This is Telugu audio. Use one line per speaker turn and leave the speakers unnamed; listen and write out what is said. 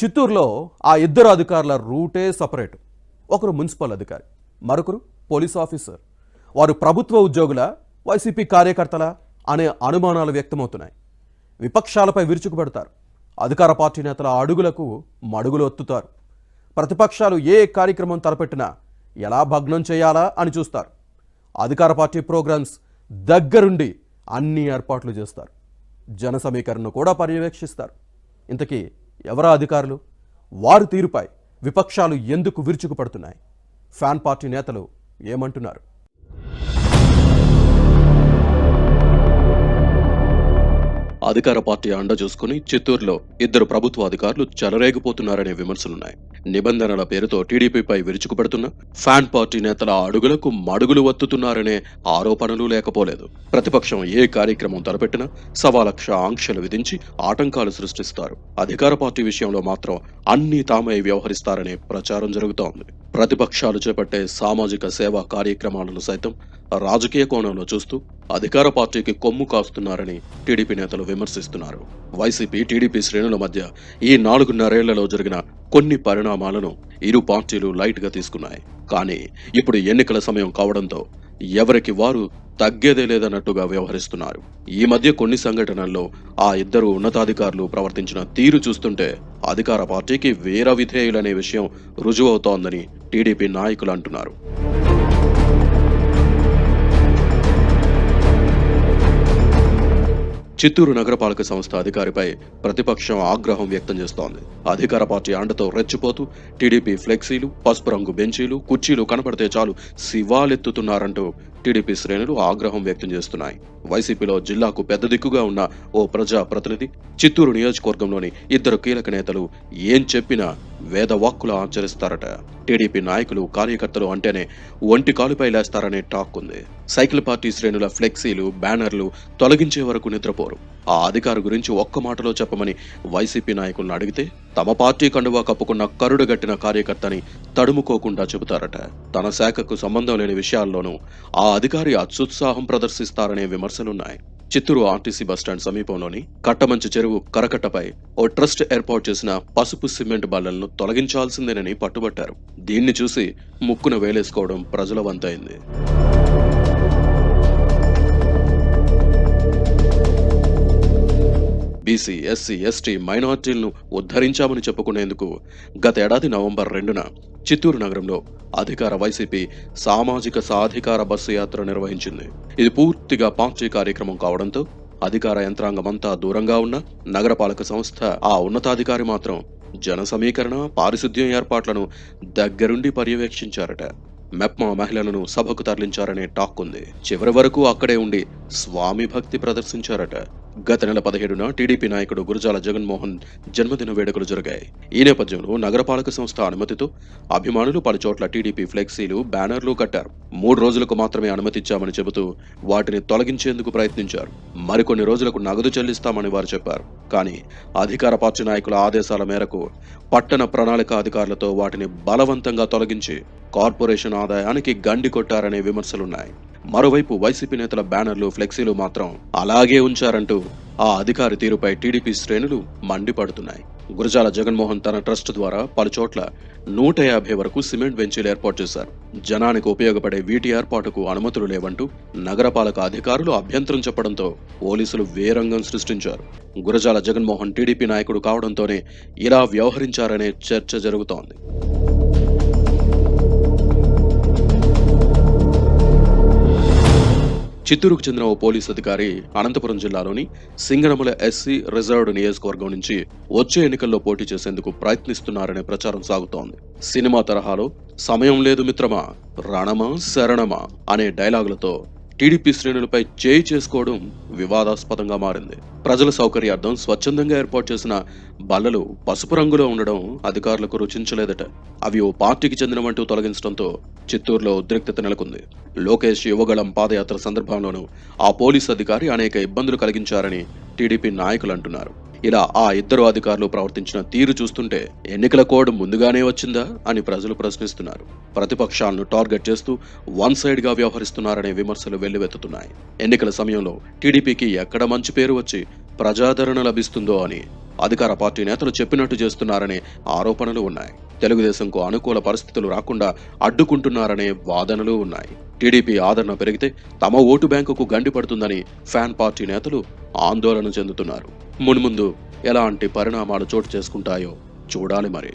చిత్తూరులో ఆ ఇద్దరు అధికారుల రూటే సపరేట్. ఒకరు మున్సిపల్ అధికారి, మరొకరు పోలీస్ ఆఫీసర్. వారు ప్రభుత్వ ఉద్యోగుల, వైసీపీ కార్యకర్తల అనే అనుమానాలు వ్యక్తమవుతున్నాయి. విపక్షాలపై విరుచుకుపడతారు. అధికార పార్టీ నేతల అడుగులకు మడుగులు ఒత్తుతారు. ప్రతిపక్షాలు ఏ కార్యక్రమం తలపెట్టినా ఎలా భగ్నం చేయాలా అని చూస్తారు. అధికార పార్టీ ప్రోగ్రామ్స్ దగ్గరుండి అన్ని ఏర్పాట్లు చేస్తారు. జన సమీకరణను కూడా పర్యవేక్షిస్తారు. ఇంతకీ ఎవరా అధికారులు? వారి తీరుపై విపక్షాలు ఎందుకు విరుచుకుపడుతున్నాయి? ఫ్యాన్ పార్టీ నేతలు ఏమంటున్నారు?
అధికార పార్టీ అండ చూసుకుని చిత్తూరులో ఇద్దరు ప్రభుత్వ అధికారులు చెలరేగిపోతున్నారనే విమర్శలున్నాయి. నిబంధనల పేరుతో టీడీపీపై విరుచుకుపడుతున్న ఫ్యాన్ పార్టీ నేతల అడుగులకు మడుగులు వత్తుతున్నారనే ఆరోపణలు లేకపోలేదు. ప్రతిపక్షం ఏ కార్యక్రమం తలపెట్టినా సవాలక్ష ఆంక్షలు విధించి ఆటంకాలు సృష్టిస్తారు. అధికార పార్టీ విషయంలో మాత్రం అన్ని తామై వ్యవహరిస్తారనే ప్రచారం జరుగుతోంది. ప్రతిపక్షాలు చేపట్టే సామాజిక సేవా కార్యక్రమాలను సైతం రాజకీయ కోణంలో చూస్తూ అధికార పార్టీకి కొమ్ము కాస్తున్నారని టీడీపీ నేతలు విమర్శిస్తున్నారు. వైసీపీ టీడీపీ శ్రేణుల మధ్య ఈ 4.5 ఏళ్లలో జరిగిన కొన్ని పరిణామాలను ఇరు పార్టీలు లైట్ గా తీసుకున్నాయి. కానీ ఇప్పుడు ఎన్నికల సమయం కావడంతో ఎవరికి వారు తగ్గేదే లేదన్నట్టుగా వ్యవహరిస్తున్నారు. ఈ మధ్య కొన్ని సంఘటనల్లో ఆ ఇద్దరు ఉన్నతాధికారులు ప్రవర్తించిన తీరు చూస్తుంటే అధికార పార్టీకి వీర విధేయులనే విషయం రుజువవుతోందని టీడీపీ నాయకులు అంటున్నారు. చిత్తూరు నగరపాలక సంస్థ అధికారిపై ప్రతిపక్షం ఆగ్రహం వ్యక్తం చేస్తోంది. అధికార పార్టీ అండతో రెచ్చిపోతూ టీడీపీ ఫ్లెక్సీలు, పసుపు రంగు బెంచీలు, కుర్చీలు కనపడితే చాలు శివాలెత్తుతున్నారంటూ టీడీపీ శ్రేణులు ఆగ్రహం వ్యక్తం చేస్తున్నాయి. వైసీపీలో జిల్లాకు పెద్ద దిక్కుగా ఉన్న ఓ ప్రజా ప్రతినిధి చిత్తూరు నియోజకవర్గంలోని ఇద్దరు కీలక నేతలు ఏం చెప్పినా వేదవాక్కులు ఆచరిస్తారట. టీడీపీ నాయకులు, కార్యకర్తలు అంటేనే ఒంటి కాలుపై లేస్తారనే టాక్ ఉంది. సైకిల్ పార్టీ శ్రేణుల ఫ్లెక్సీలు, బ్యానర్లు తొలగించే వరకు నిద్రపోరు. ఆ అధికారి గురించి ఒక్క మాటలో చెప్పమని వైసీపీ నాయకులను అడిగితే తమ పార్టీ కండువా కప్పుకున్న కరుడుగట్టిన కార్యకర్తని తడుముకోకుండా చెబుతారట. తన శాఖకు సంబంధం లేని విషయాల్లోనూ ఆ అధికారి అత్యుత్సాహం ప్రదర్శిస్తారనే విమర్శలున్నాయి. చిత్తూరు ఆర్టీసీ బస్టాండ్ సమీపంలోని కట్టమంచి చెరువు కరకట్టపై ఓ ట్రస్ట్ ఏర్పాటు చేసిన పసుపు సిమెంట్ బల్లలను తొలగించాల్సిందేనని పట్టుబట్టారు. దీన్ని చూసి ముక్కున వేలేసుకోవడం ప్రజల వంతైంది. బీసీ, ఎస్సీ, ఎస్టీ, మైనార్టీలను ఉద్ధరించామని చెప్పుకునేందుకు గత ఏడాది నవంబర్ 2న చిత్తూరు నగరంలో అధికార వైసీపీ సామాజిక సాధికార బస్సు యాత్ర నిర్వహించింది. ఇది పూర్తిగా పార్టీ కార్యక్రమం కావడంతో అధికార యంత్రాంగమంతా దూరంగా ఉన్న నగరపాలక సంస్థ ఆ ఉన్నతాధికారి మాత్రం జన సమీకరణ, పారిశుద్ధ్యం ఏర్పాట్లను దగ్గరుండి పర్యవేక్షించారట. మెప్మా మహిళలను సభకు తరలించారనే టాక్ ఉంది. చివరి వరకు అక్కడే ఉండి స్వామి భక్తి ప్రదర్శించారట. గత నెల 17న టీడీపీ నాయకుడు గురజాల జగన్మోహన్ జన్మదిన వేడుకలు జరిగాయి. ఈ నేపథ్యంలో నగరపాలక సంస్థ అనుమతితో అభిమానులు పలుచోట్ల టీడీపీ ఫ్లెక్సీలు, బ్యానర్లు కట్టారు. 3 రోజులకు మాత్రమే అనుమతిచ్చామని చెబుతూ వాటిని తొలగించేందుకు ప్రయత్నించారు. మరికొన్ని రోజులకు నగదు చెల్లిస్తామని వారు చెప్పారు. కానీ అధికార పార్టీ నాయకుల ఆదేశాల మేరకు పట్టణ ప్రణాళిక అధికారులతో వాటిని బలవంతంగా తొలగించి కార్పొరేషన్ ఆదాయానికి గండి కొట్టారనే విమర్శలున్నాయి. మరోవైపు వైసీపీ నేతల బ్యానర్లు, ఫ్లెక్సీలు మాత్రం అలాగే ఉంచారంటూ ఆ అధికారి తీరుపై టీడీపీ శ్రేణులు మండిపడుతున్నాయి. గురజాల జగన్మోహన్ తన ట్రస్ట్ ద్వారా పలుచోట్ల 150 వరకు సిమెంట్ బెంచీలు ఏర్పాటు చేశారు. జనానికి ఉపయోగపడే వీటి ఏర్పాటుకు అనుమతులు లేవంటూ నగరపాలక అధికారులు అభ్యంతరం చెప్పడంతో పోలీసులు వేరంగం సృష్టించారు. గురజాల జగన్మోహన్ టీడీపీ నాయకుడు కావడంతోనే ఇలా వ్యవహరించారనే చర్చ జరుగుతోంది. చిత్తూరుకు చెందిన ఓ పోలీస్ అధికారి అనంతపురం జిల్లాలోని సింగనమల ఎస్సీ రిజర్వ్డ్ నియోజకవర్గం నుంచి వచ్చే ఎన్నికల్లో పోటీ చేసేందుకు ప్రయత్నిస్తున్నారనే ప్రచారం సాగుతోంది. సినిమా తరహాలో సమయం లేదు మిత్రమా, రణమా శరణమా అనే డైలాగులతో టీడీపీ శ్రేణులపై చేయి చేసుకోవడం వివాదాస్పదంగా మారింది. ప్రజల సౌకర్యార్థం స్వచ్ఛందంగా ఏర్పాటు చేసిన బల్లలు పసుపు రంగులో ఉండడం అధికారులకు రుచించలేదట. అవి ఓ పార్టీకి చెందినవంటూ తొలగించడంతో చిత్తూరులో ఉద్రిక్తత నెలకొంది. లోకేష్ యువగళం పాదయాత్ర సందర్భంలోనూ ఆ పోలీస్ అధికారి అనేక ఇబ్బందులు కలిగించారని టీడీపీ నాయకులు అంటున్నారు. ఇలా ఆ ఇద్దరు అధికారులు ప్రవర్తించిన తీరు చూస్తుంటే ఎన్నికల కోడ్ ముందుగానే వచ్చిందా అని ప్రజలు ప్రశ్నిస్తున్నారు. ప్రతిపక్షాలను టార్గెట్ చేస్తూ వన్ సైడ్ గా వ్యవహరిస్తున్నారనే విమర్శలు వెల్లువెత్తుతున్నాయి. ఎన్నికల సమయంలో టీడీపీకి ఎక్కడ మంచి పేరు వచ్చి ప్రజాదరణ లభిస్తుందో అని అధికార పార్టీ నేతలు చెప్పినట్టు చేస్తున్నారనే ఆరోపణలు ఉన్నాయి. తెలుగుదేశంకు అనుకూల పరిస్థితులు రాకుండా అడ్డుకుంటున్నారనే వాదనలు ఉన్నాయి. టీడీపీ ఆదరణ పెరిగితే తమ ఓటు బ్యాంకుకు గండి పడుతుందని ఫ్యాన్ పార్టీ నేతలు ఆందోళన చెందుతున్నారు. మున్ముందు ఎలాంటి పరిణామాలు చోటు చేసుకుంటాయో చూడాలి మరి.